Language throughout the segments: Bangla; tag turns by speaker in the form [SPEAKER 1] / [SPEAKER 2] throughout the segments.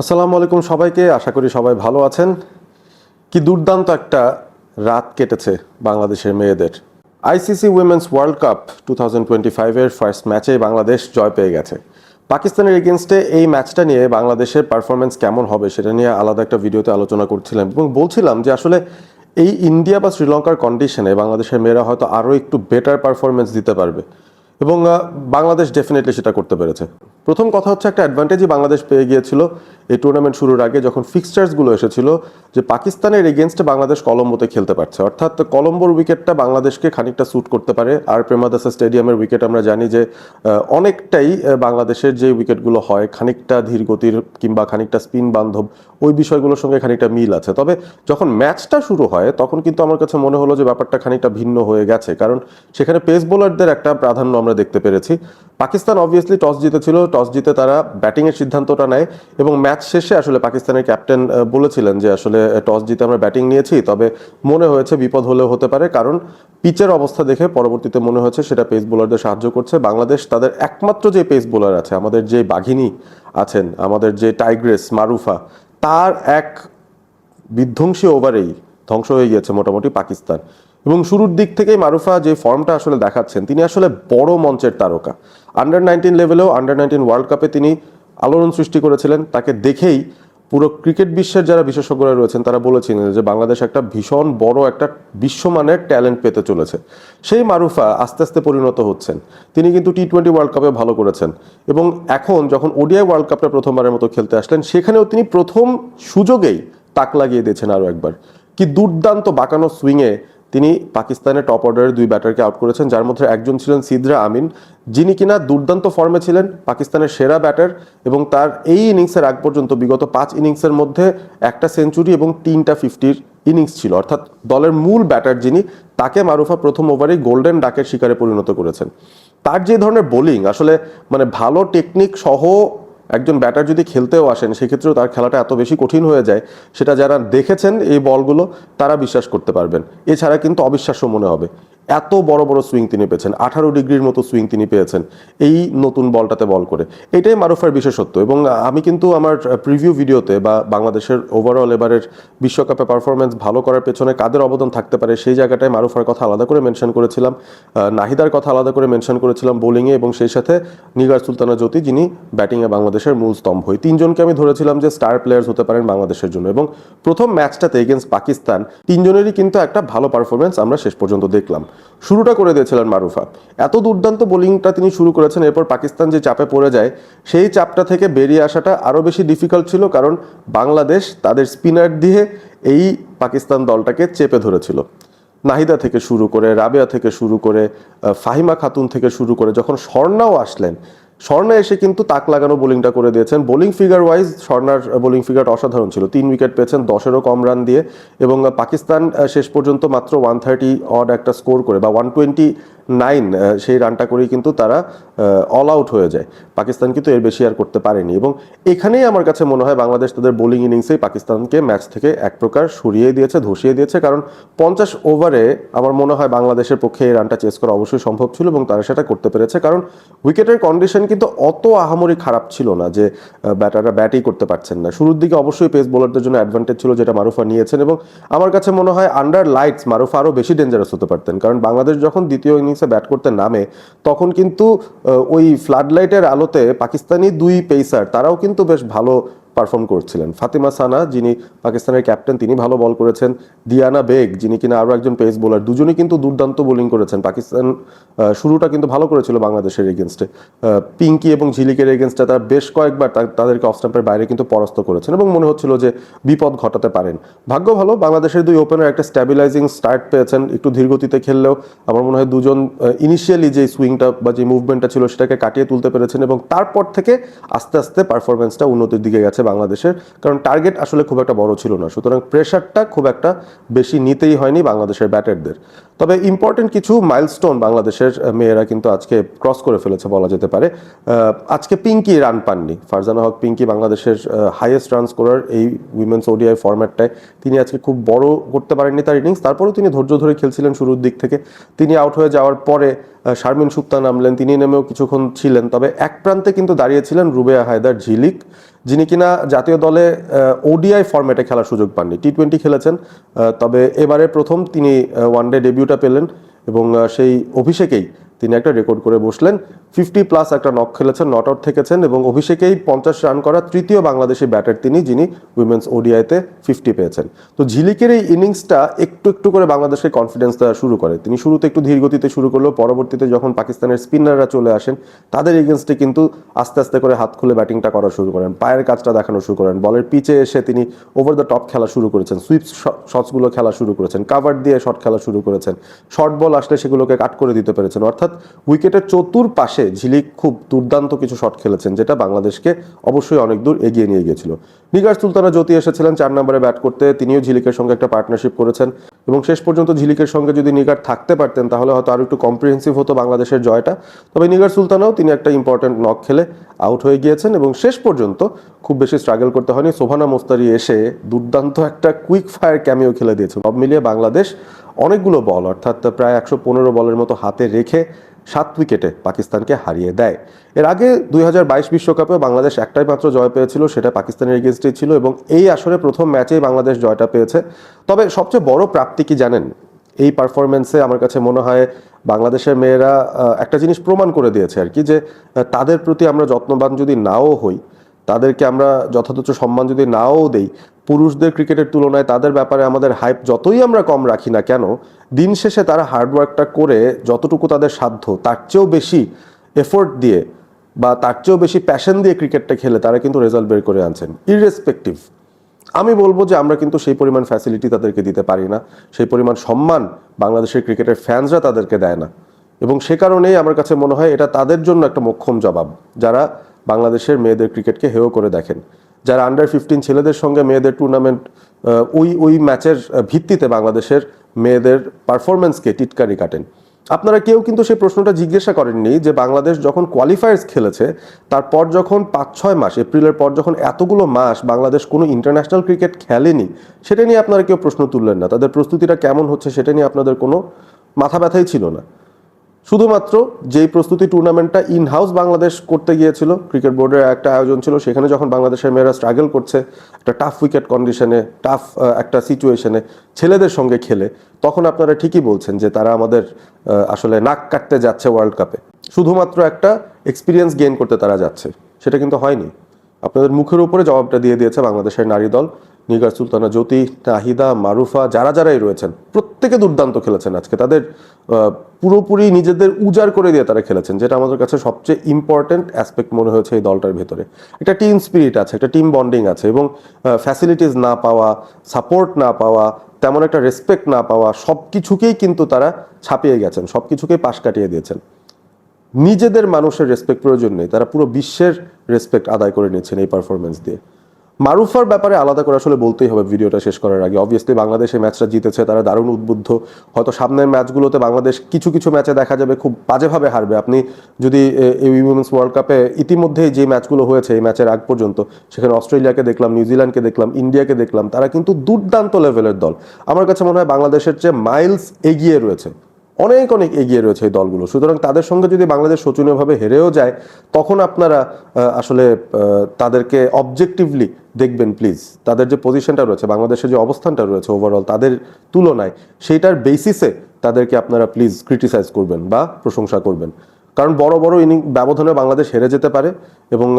[SPEAKER 1] আসসালামু আলাইকুম সবাইকে, আশা করি সবাই ভালো আছেন। কি দুর্দান্ত একটা রাত কেটেছে বাংলাদেশের মেয়েদের। আইসিসি উইমেন্স ওয়ার্ল্ড কাপ 2025-এর ফার্স্ট ম্যাচেই বাংলাদেশ জয় পেয়ে গেছে। পাকিস্তানের এগেনস্টে এই ম্যাচটা নিয়ে বাংলাদেশের পারফরমেন্স কেমন হবে সেটা নিয়ে আলাদা একটা ভিডিওতে আলোচনা করছিলাম এবং বলছিলাম যে আসলে এই ইন্ডিয়া বা শ্রীলঙ্কার কন্ডিশনে বাংলাদেশের মেয়েরা হয়তো আরও একটু বেটার পারফরমেন্স দিতে পারবে এবং বাংলাদেশ ডেফিনেটলি সেটা করতে পেরেছে। প্রথম কথা হচ্ছে, একটা অ্যাডভান্টেজই বাংলাদেশ পেয়ে গিয়েছিল এই টুর্নামেন্ট শুরুর আগে যখন ফিক্সচার্সগুলো এসেছিল, যে পাকিস্তানের এগেনস্টে বাংলাদেশ কলম্বোতে খেলতে পারছে, অর্থাৎ কলম্বোর উইকেটটা বাংলাদেশকে খানিকটা স্যুট করতে পারে। আর প্রেমাদাসা স্টেডিয়ামের উইকেট আমরা জানি যে অনেকটাই বাংলাদেশের যে উইকেটগুলো হয় খানিকটা ধীরগতির কিংবা খানিকটা স্পিন বান্ধব, ওই বিষয়গুলোর সঙ্গে খানিকটা মিল আছে। তবে যখন ম্যাচটা শুরু হয় তখন কিন্তু আমার কাছে মনে হলো যে ব্যাপারটা খানিকটা ভিন্ন হয়ে গেছে, কারণ সেখানে পেস বোলারদের একটা প্রাধান্য আমরা দেখতে পেরেছি। পাকিস্তান অবভিয়াসলি টস জিতেছিল, টস জিতে তারা ব্যাটিংয়ের সিদ্ধান্তটা নেয় এবং ম্যাচ শেষে আসলে পাকিস্তানের ক্যাপ্টেন বলেছিলেন যে আসলে টস জিতে আমরা ব্যাটিং নিয়েছি, তবে মনে হয়েছে বিপদ হলেও হতে পারে, কারণ পিচের অবস্থা দেখে পরবর্তীতে মনে হয়েছে সেটা পেস বোলারদের সাহায্য করছে। বাংলাদেশ তাদের একমাত্র যে পেস বোলার আছে, আমাদের যে বাঘিনী আছেন, আমাদের যে টাইগ্রেস মারুফা, তার এক বিধ্বংসী ওভারেই ধ্বংস হয়ে গিয়েছে মোটামুটি পাকিস্তান। এবং শুরুর দিক থেকেই মারুফা যে ফর্মটা আসলে দেখাচ্ছেন, তিনি আসলে বড় মঞ্চের তারকা। আন্ডার 19 লেভেলেও আন্ডার 19 ওয়ার্ল্ড কাপে তিনি আলোড়ন সৃষ্টি করেছিলেন। তাকে দেখেই পুরো ক্রিকেট বিশ্বের যারা বিশেষজ্ঞরা রয়েছেন তারা বলেছিলেন যে বাংলাদেশ একটা ভীষণ বড় একটা বিশ্বমানের ট্যালেন্ট পেতে চলেছে। সেই মারুফা আস্তে আস্তে পরিণত হচ্ছেন। তিনি কিন্তু টি20 ওয়ার্ল্ড কাপে ভালো করেছেন এবং এখন যখন ওডিআই ওয়ার্ল্ড কাপটা প্রথমবারের মতো খেলতে আসলেন, সেখানেও তিনি প্রথম সুযোগেই তাক লাগিয়ে দিয়েছেন আরও একবার। কি দুর্দান্ত বাঁকানো সুইংয়ে তিনি পাকিস্তানের টপ অর্ডারের দুই ব্যাটারকে আউট করেছেন, যার মধ্যে একজন ছিলেন সিদরা আমিন, যিনি কিনা দুর্দান্ত ফর্মে ছিলেন, পাকিস্তানের সেরা ব্যাটার এবং তার এই ইনিংসের আগ পর্যন্ত বিগত 5 ইনিংসের মধ্যে একটা সেঞ্চুরি এবং 3টা 50-র ইনিংস ছিল। অর্থাৎ দলের মূল ব্যাটার যিনি, তাকে মারুফা প্রথম ওভারেই গোল্ডেন ডাকের শিকারে পরিণত করেছেন। তার যে ধরনের বোলিং, আসলে মানে ভালো টেকনিক সহ একজন ব্যাটার যদি খেলতেও আসেন সেক্ষেত্রেও তার খেলাটা এত বেশি কঠিন হয়ে যায়, সেটা যারা দেখেছেন এই বলগুলো তারা বিশ্বাস করতে পারবেন। এছাড়া কিন্তু অবিশ্বাস্য মনে হবে এত বড় বড় সুইং তিনি পেয়েছেন, 18 ডিগ্রির মতো সুইং তিনি পেয়েছেন এই নতুন বলটাতে বল করে। এটাই মারুফার বিশেষত্ব। এবং আমি কিন্তু আমার প্রিভিউ ভিডিওতে বা বাংলাদেশের ওভারঅল এবারের বিশ্বকাপে পারফরমেন্স ভালো করার পেছনে কাদের অবদান থাকতে পারে সেই জায়গাটায় মারুফার কথা আলাদা করে মেনশন করেছিলাম, নাহিদার কথা আলাদা করে মেনশন করেছিলাম বোলিংয়ে, এবং সেই সাথে নিগার সুলতানা জ্যোতি, যিনি ব্যাটিংয়ে বাংলাদেশের মূল স্তম্ভ। এই তিনজনকে আমি ধরেছিলাম যে স্টার প্লেয়ার্স হতে পারেন বাংলাদেশের জন্য। এবং প্রথম ম্যাচটাতে এগেনস্ট পাকিস্তান তিনজনেরই কিন্তু একটা ভালো পারফরমেন্স আমরা শেষ পর্যন্ত দেখলাম। শুরুটা করে দিয়েছিলেন মারুফা, এত দুর্দান্ত বোলিংটা তিনি শুরু করেছেন। এরপর পাকিস্তান যে চাপে পড়ে যায়, সেই চাপটা থেকে বেরিয়ে আসাটা আরও বেশি ডিফিকাল্ট ছিল, কারণ বাংলাদেশ তাদের স্পিনার দিয়ে এই পাকিস্তান দলটাকে চেপে ধরেছিল। নাহিদা থেকে শুরু করে, রাবেয়া থেকে শুরু করে, ফাহিমা খাতুন থেকে শুরু করে, যখন স্বর্ণাও আসলেন, স্বর্ণা এসে কিন্তু তাক লাগানো বোলিংটা করে দিয়েছেন। বোলিং ফিগার ওয়াইজ স্বর্ণার বোলিং ফিগারটা অসাধারণ ছিল, 3 উইকেট পেয়েছেন 10-এরও কম রান দিয়ে। এবং পাকিস্তান শেষ পর্যন্ত মাত্র 130 অড একটা স্কোর করে বা 129 সেই রানটা করেই কিন্তু তারা অল আউট হয়ে যায়। পাকিস্তান কিন্তু এর বেশি আর করতে পারেনি। এবং এখানেই আমার কাছে মনে হয় বাংলাদেশ তাদের বোলিং ইনিংসেই পাকিস্তানকে ম্যাচ থেকে এক প্রকার সরিয়ে দিয়েছে, ধসিয়ে দিয়েছে। কারণ 50 ওভারে আমার মনে হয় বাংলাদেশের পক্ষে এই রানটা চেস করা অবশ্যই সম্ভব ছিল এবং তারা সেটা করতে পেরেছে, কারণ উইকেটের কন্ডিশন কিন্তু অত আহামরি খারাপ ছিল না যে ব্যাটাররা ব্যাটই করতে পারছেন না। শুরুর দিকে অবশ্যই পেস বোলারদের জন্য অ্যাডভান্টেজ ছিল, যেটা মারুফা নিয়েছেন। এবং আমার কাছে মনে হয় আন্ডার লাইটস মারুফা আরও বেশি ডেঞ্জারাস হতে পারতেন, কারণ বাংলাদেশ যখন দ্বিতীয় ইনিংসে ব্যাট করতে নামে তখন কিন্তু ওই ফ্লাড লাইটের আলোতে পাকিস্তানি দুই পেসার তারাও কিন্তু বেশ ভালো পারফর্ম করছিলেন। ফাতিমা সানা, যিনি পাকিস্তানের ক্যাপ্টেন, তিনি ভালো বল করেছেন। দিয়ানা বেগ, যিনি কিনা আরও একজন পেস বোলার, দুজনই কিন্তু দুর্দান্ত বোলিং করেছেন। পাকিস্তান শুরুটা কিন্তু ভালো করেছিল বাংলাদেশের এগেনস্টে। পিঙ্কি এবং ঝিলিকের এগেনস্টে তারা বেশ কয়েকবার তাদেরকে অফ স্টাম্পের বাইরে কিন্তু পরাস্ত করেছেন এবং মনে হচ্ছিল যে বিপদ ঘটাতে পারেন। ভাগ্য ভালো, বাংলাদেশের দুই ওপেনার একটা স্ট্যাবিলাইজিং স্টার্ট পেয়েছেন। একটু ধীরগতিতে খেললেও আমার মনে হয় দুজন ইনিশিয়ালি যে সুইংটা বা যে মুভমেন্টটা ছিল সেটাকে কাটিয়ে তুলতে পেরেছেন এবং তারপর থেকে আস্তে আস্তে পারফরমেন্সটা উন্নতির দিকে গেছে বাংলাদেশের, কারণ টার্গেট আসলে খুব একটা বড় ছিল না, সুতরাং প্রেশারটা খুব একটা বেশি নিতেই হয়নি বাংলাদেশের ব্যাটারদের। তবে ইম্পর্টেন্ট কিছু মাইলস্টোন বাংলাদেশের মেয়েরা কিন্তু আজকে ক্রস করে ফেলেছে বলা যেতে পারে। আজকে পিঙ্কি রান পাননি, ফারজানা হক পিঙ্কি বাংলাদেশের হাইয়েস্ট রান স্কোরার এই উইমেন্স ওডিআই ফরম্যাটটায়, তিনি আজকে খুব বড় করতে পারেননি তার ইনিংস। তারপরেও তিনি ধৈর্য ধরে খেলছিলেন শুরুর দিক থেকে। তিনি আউট হয়ে যাওয়ার পরে শারমিন সুক্তা নামলেন, তিনি নেমেও কিছুক্ষণ ছিলেন। তবে এক প্রান্তে কিন্তু দাঁড়িয়েছিলেন রুবেয়া হায়দার ঝিলিক, যিনি কিনা জাতীয় দলে ওডিআই ফরম্যাটে খেলার সুযোগ পাননি, টি-20 খেলেছেন। তবে এবারে প্রথম তিনি ওয়ানডে ডেবিউটা পেলেন এবং সেই অভিষেকেই তিনি একটা রেকর্ড করে বসলেন। 50+ একটা নক খেলেছেন, নট আউট থেকেছেন এবং অভিষেকেই 50 রান করা তৃতীয় বাংলাদেশি ব্যাটার তিনি, যিনি উইমেন্স ওডিআইতে 50 পেয়েছেন। তো ঝিলিকের এই ইনিংসটা একটু একটু করে বাংলাদেশকে কনফিডেন্স দেওয়া শুরু করে। তিনি শুরুতে একটু ধীর গতিতে শুরু করলেও পরবর্তীতে যখন পাকিস্তানের স্পিনাররা চলে আসেন, তাদের এগেনস্টে কিন্তু আস্তে আস্তে করে হাত খুলে ব্যাটিংটা করা শুরু করেন, পায়ের কাজটা দেখানো শুরু করেন। বলের পিচে এসে তিনি ওভার দ্য টপ খেলা শুরু করেছেন, সুইপ শটসগুলো খেলা শুরু করেছেন, কাভার দিয়ে শট খেলা শুরু করেছেন, শর্ট বল আসলে সেগুলোকে কাট করে দিতে পেরেছেন। অর্থাৎ উইকেটের চতুর্পাশে ঝিলিক খুব দুর্দান্ত কিছু শট খেলেছেন, যেটা বাংলাদেশকে অবশ্যই অনেক দূর এগিয়ে নিয়ে গিয়েছিল। নিগার সুলতানা জ্যোতি এসেছিলেন 4 নম্বরে ব্যাট করতে, তিনিও ঝিলিকের সঙ্গে একটা পার্টনারশিপ করেছেন এবং শেষ পর্যন্ত ঝিলিকের সঙ্গে যদি নিগার থাকতে পারতেন তাহলে হয়তো আরো একটু কম্প্রিহেন্সিভ হতো বাংলাদেশের জয়টা। তবে নিগার সুলতানাও তিনি একটা ইম্পর্টেন্ট নক খেলে আউট হয়ে গিয়েছেন এবং শেষ পর্যন্ত খুব বেশি স্ট্রাগল করতে হয়নি। শোভানা মোস্তারি এসে দুর্দান্ত একটা কুইক ফায়ার ক্যামিও খেলে দিয়েছে। সব মিলিয়ে বাংলাদেশ অনেকগুলো বল, অর্থাৎ প্রায় 115 বলের মতো হাতে রেখে 7 উইকেটে পাকিস্তানকে হারিয়ে দেয়। এর আগে 2022 বিশ্বকাপে বাংলাদেশ একটাই মাত্র জয় পেয়েছিল, সেটা পাকিস্তানের এগেনস্টে ছিল এবং এই আসরে প্রথম ম্যাচেই বাংলাদেশ জয়টা পেয়েছে। তবে সবচেয়ে বড় প্রাপ্তি কি জানেন? এই পারফরমেন্সে আমার কাছে মনে হয় বাংলাদেশের মেয়েরা একটা জিনিস প্রমাণ করে দিয়েছে আর কি, যে তাদের প্রতি আমরা যত্নবান যদি নাও হই, তাদেরকে আমরা যথাযথ সম্মান যদি নাও দেই, পুরুষদের ক্রিকেটের তুলনায় তাদের ব্যাপারে আমাদের হাইপ যতই আমরা কম রাখি না কেন, দিন শেষে তারা হার্ডওয়ার্কটা করে যতটুকু তাদের সাধ্য তার চেয়েও বেশি এফোর্ট দিয়ে বা তার চেয়েও বেশি প্যাশন দিয়ে ক্রিকেটটা খেলে তারা কিন্তু রেজাল্ট বের করে আনছেন ইররেসপেক্টিভ। আমি বলবো যে আমরা কিন্তু সেই পরিমাণ ফ্যাসিলিটি তাদেরকে দিতে পারি না, সেই পরিমাণ সম্মান বাংলাদেশের ক্রিকেটের ফ্যান্সরা তাদেরকে দেয় না এবং সে কারণেই আমার কাছে মনে হয় এটা তাদের জন্য একটা মোক্ষম জবাব, যারা বাংলাদেশের মেয়েদের ক্রিকেটকে হেয় করে দেখেন, যারা আন্ডার 15 ছেলেদের সঙ্গে মেয়েদের টুর্নামেন্ট ওই ম্যাচের ভিত্তিতে বাংলাদেশের মেয়েদের পারফরমেন্সকে টিটকারি কাটেন। আপনারা কেউ কিন্তু সেই প্রশ্নটা জিজ্ঞাসা করেননি যে বাংলাদেশ যখন কোয়ালিফায়ার্স খেলেছে তারপর যখন 5-6 মাস, এপ্রিলের পর যখন এতগুলো মাস বাংলাদেশ কোনো ইন্টারন্যাশনাল ক্রিকেট খেলেনি, সেটা নিয়ে আপনারা কেউ প্রশ্ন তুললেন না। তাদের প্রস্তুতিটা কেমন হচ্ছে সেটা নিয়ে আপনাদের কোনো মাথা ব্যথাই ছিল না। শুধুমাত্র যেই প্রস্তুতি টুর্নামেন্টটা ইন হাউস বাংলাদেশ করতে গিয়েছিল, ক্রিকেট বোর্ডের একটা আয়োজন ছিল, সেখানে যখন বাংলাদেশের মেয়েরা স্ট্রাগল করছে একটা টাফ উইকেট কন্ডিশনে, টাফ একটা সিচুয়েশনে ছেলেদের সঙ্গে খেলে, তখন আপনারা ঠিকই বলছেন যে তারা আমাদের আসলে নাক কাটতে যাচ্ছে ওয়ার্ল্ড কাপে, শুধুমাত্র একটা এক্সপিরিয়েন্স গেইন করতে তারা যাচ্ছে। সেটা কিন্তু হয়নি। আপনাদের মুখের উপরে জবাবটা দিয়ে দিয়েছে বাংলাদেশের নারী দল। নিগার সুলতানা জ্যোতি, নাহিদা, মারুফা, যারাই রয়েছেন প্রত্যেকে দুর্দান্ত খেলেছেন আজকে। তাদের পুরোপুরি নিজেদের উজাড় করে দিয়ে তারা খেলেছেন, যেটা আমাদের কাছে সবচেয়ে ইম্পর্টেন্ট অ্যাসপেক্ট মনে হয়েছে এই দলটার ভেতরে। একটা টিম স্পিরিট আছে, একটা টিম বন্ডিং আছে এবং ফ্যাসিলিটিস না পাওয়া, সাপোর্ট না পাওয়া, তেমন একটা রেসপেক্ট না পাওয়া, সব কিছুকেই কিন্তু তারা ছাপিয়ে গেছেন, সব কিছুকেই পাশ কাটিয়ে দিয়েছেন। নিজেদের মানুষের রেসপেক্ট প্রয়োজন নেই, তারা পুরো বিশ্বের রেসপেক্ট আদায় করে নিচ্ছেন এই পারফরমেন্স দিয়ে। মারুফার ব্যাপারে আলাদা করে আসলে বলতেই হবে ভিডিওটা শেষ করার আগে। অবভিয়াসলি বাংলাদেশ এই ম্যাচটা জিতেছে, তারা দারুণ উদ্বুদ্ধ। হয়তো সামনের ম্যাচগুলোতে বাংলাদেশ কিছু কিছু ম্যাচে দেখা যাবে খুব বাজেভাবে হারবে। আপনি যদি এই উইমেন্স ওয়ার্ল্ড কাপে ইতিমধ্যেই যে ম্যাচগুলো হয়েছে এই ম্যাচের আগ পর্যন্ত, সেখানে অস্ট্রেলিয়াকে দেখলাম, নিউজিল্যান্ডকে দেখলাম, ইন্ডিয়াকে দেখলাম, তারা কিন্তু দুর্দান্ত লেভেলের দল। আমার কাছে মনে হয় বাংলাদেশের চেয়ে মাইলস এগিয়ে রয়েছে, অনেক অনেক এগিয়ে রয়েছে এই দলগুলো। সুতরাং তাদের সঙ্গে যদি বাংলাদেশ শোচনীয়ভাবে হেরেও যায়, তখন আপনারা আসলে তাদেরকে অবজেক্টিভলি দেখবেন প্লিজ। তাদের যে পজিশনটা রয়েছে, বাংলাদেশের যে অবস্থানটা রয়েছে ওভারঅল তাদের তুলনায়, সেইটার বেসিসে তাদেরকে আপনারা প্লিজ ক্রিটিসাইজ করবেন বা প্রশংসা করবেন। কারণ বড় বড় ব্যবধানে বাংলাদেশ হেরে যেতে পারে এবং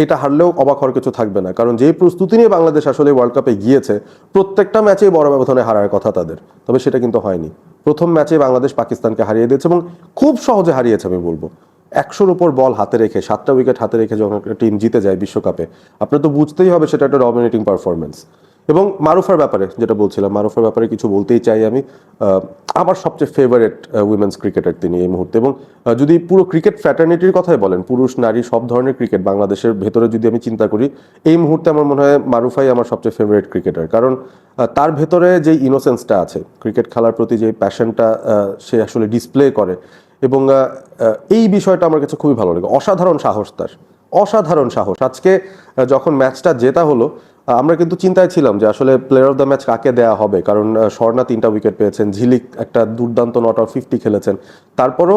[SPEAKER 1] এটা হারলেও অবাক হওয়ার কিছু থাকবে না, কারণ যেই প্রস্তুতি নিয়ে বাংলাদেশ আসলে ওয়ার্ল্ড কাপে গিয়েছে, প্রত্যেকটা ম্যাচেই বড় ব্যবধানে হারার কথা তাদের। তবে সেটা কিন্তু হয়নি। প্রথম ম্যাচে বাংলাদেশ পাকিস্তানকে হারিয়ে দিয়েছে এবং খুব সহজে হারিয়েছে আমি বলবো। 100-র উপর বল হাতে রেখে, 7টা উইকেট হাতে রেখে যখন একটা টিম জিতে যায় বিশ্বকাপে, আপনার তো বুঝতেই হবে সেটা একটা ডমিনেটিং পারফরমেন্স। এবং মারুফার ব্যাপারে যেটা বলছিলাম, মারুফার ব্যাপারে কিছু বলতেই চাই আমি। আমার সবচেয়ে ফেভারিট উইমেন্স ক্রিকেটার তিনি এই মুহূর্তে। এবং যদি পুরো ক্রিকেট ফ্র্যাটার্নিটির কথাই বলেন, পুরুষ নারী সব ধরনের ক্রিকেট বাংলাদেশের ভেতরে যদি আমি চিন্তা করি, এই মুহূর্তে আমার মনে হয় মারুফাই আমার সবচেয়ে ফেভারিট ক্রিকেটার। কারণ তার ভেতরে যে ইনোসেন্সটা আছে, ক্রিকেট খেলার প্রতি যে প্যাশনটা সে আসলে ডিসপ্লে করে, এবং এই বিষয়টা আমার কাছে খুবই ভালো লাগে। অসাধারণ সাহস তার, অসাধারণ সাহস। আজকে যখন ম্যাচটা জেতা হলো, আমরা কিন্তু চিন্তায় ছিলাম যে আসলে প্লেয়ার অফ দ্য ম্যাচ কাকে দেয়া হবে, কারণ স্বর্ণা 3টা উইকেট পেয়েছেন, ঝিলিক একটা দুর্দান্ত নট আউট 50 খেলেছেন। তারপরও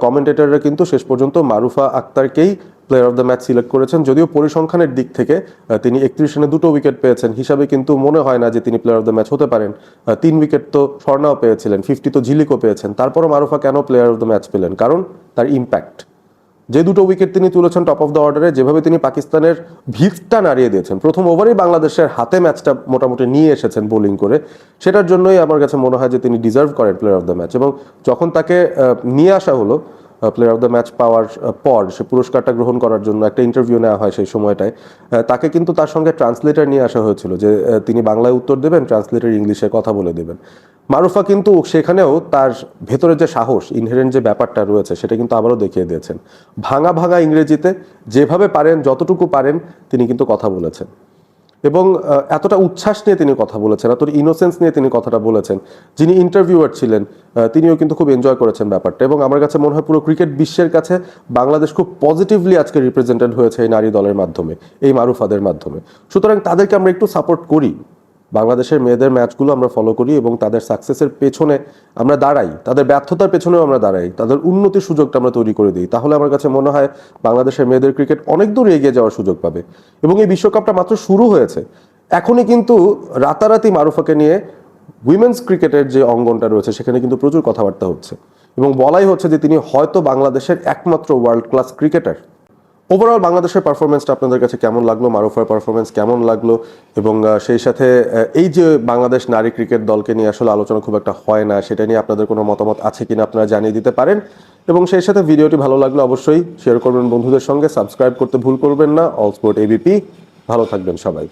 [SPEAKER 1] কমেন্টেটররা কিন্তু শেষ পর্যন্ত মারুফা আক্তারকেই player of the match select করেছেন। যদিও পরিসংখ্যানের দিক থেকে তিনি 31 রানে 2টো উইকেট পেয়েছেন হিসাবে কিন্তু মনে হয় না যে তিনি প্লেয়ার অফ দ্য ম্যাচ হতে পারেন। 3 উইকেট তো স্বর্ণাও পেয়েছিলেন, 50 তো ঝিলিকও পেয়েছেন। তারপরও মারুফা কেন প্লেয়ার অফ দ্য ম্যাচ পেলেন? কারণ তার ইম্প্যাক্ট। যে 2টো উইকেট তিনি তুলেছেন টপ অফ দ্য অর্ডারে, যেভাবে তিনি পাকিস্তানের ভিতটা নাড়িয়ে দিয়েছেন, প্রথম ওভারেই বাংলাদেশের হাতে ম্যাচটা মোটামুটি নিয়ে এসেছেন বোলিং করে, সেটার জন্যই আমার কাছে মনে হয় যে তিনি ডিজার্ভ করেন প্লেয়ার অফ দ্য ম্যাচ। এবং যখন তাকে নিয়ে আসা হলো প্লেয়ার অফ দ্য ম্যাচ পাওয়ার পর, সে পুরস্কারটা গ্রহণ করার জন্য একটা ইন্টারভিউ নেওয়া হয় সেই সময়টায়, তাকে কিন্তু তার সঙ্গে ট্রান্সলেটর নিয়ে আসা হয়েছিল যে তিনি বাংলায় উত্তর দেবেন, ট্রান্সলেটর ইংলিশে কথা বলে দেবেন। মারুফা কিন্তু সেখানেও তার ভেতরে যে সাহস, ইনহেরেন্ট যে ব্যাপারটা রয়েছে, সেটা কিন্তু আবারও দেখিয়ে দিয়েছেন। ভাঙা ভাঙা ইংরেজিতে যেভাবে পারেন, যতটুকু পারেন, তিনি কিন্তু কথা বলেছেন। এবং এতটা উচ্ছ্বাস নিয়ে তিনি কথা বলেছেন, এতটা ইনোসেন্স নিয়ে তিনি কথাটা বলেছেন। যিনি ইন্টারভিউয়ার ছিলেন তিনিও কিন্তু খুব এনজয় করেছেন ব্যাপারটা। এবং আমার কাছে মনে হয় পুরো ক্রিকেট বিশ্বের কাছে বাংলাদেশ খুব পজিটিভলি আজকে রিপ্রেজেন্টেড হয়েছে এই নারী দলের মাধ্যমে, এই মারুফাদের মাধ্যমে। সুতরাং তাদেরকে আমরা একটু সাপোর্ট করি, বাংলাদেশের মেয়েদের ম্যাচগুলো আমরা ফলো করি এবং তাদের সাকসেসের পেছনে আমরা দাঁড়াই, তাদের ব্যর্থতার পেছনেও আমরা দাঁড়াই, তাদের উন্নতির সুযোগটা আমরা তৈরি করে দিই। তাহলে আমার কাছে মনে হয় বাংলাদেশের মেয়েদের ক্রিকেট অনেক দূর এগিয়ে যাওয়ার সুযোগ পাবে। এবং এই বিশ্বকাপটা মাত্র শুরু হয়েছে, এখনই কিন্তু রাতারাতি মারুফাকে নিয়ে উইমেন্স ক্রিকেটের যে অঙ্গনটা রয়েছে সেখানে কিন্তু প্রচুর কথাবার্তা হচ্ছে এবং বলাই হচ্ছে যে তিনি হয়তো বাংলাদেশের একমাত্র ওয়ার্ল্ড ক্লাস ক্রিকেটার। ওভারঅল বাংলাদেশের পারফরমেন্সটা আপনাদের কাছে কেমন লাগলো? মারুফার পারফরমেন্স কেমন লাগলো? এবং সেই সাথে এই যে বাংলাদেশ নারী ক্রিকেট দলকে নিয়ে আসলে আলোচনা খুব একটা হয় না, সেটা নিয়ে আপনাদের কোনো মতামত আছে কিনা আপনারা জানিয়ে দিতে পারেন। এবং সেই সাথে ভিডিওটি ভালো লাগলে অবশ্যই শেয়ার করবেন বন্ধুদের সঙ্গে, সাবস্ক্রাইব করতে ভুল করবেন না। অল স্পোর্ট এবিপি, ভালো থাকবেন সবাই।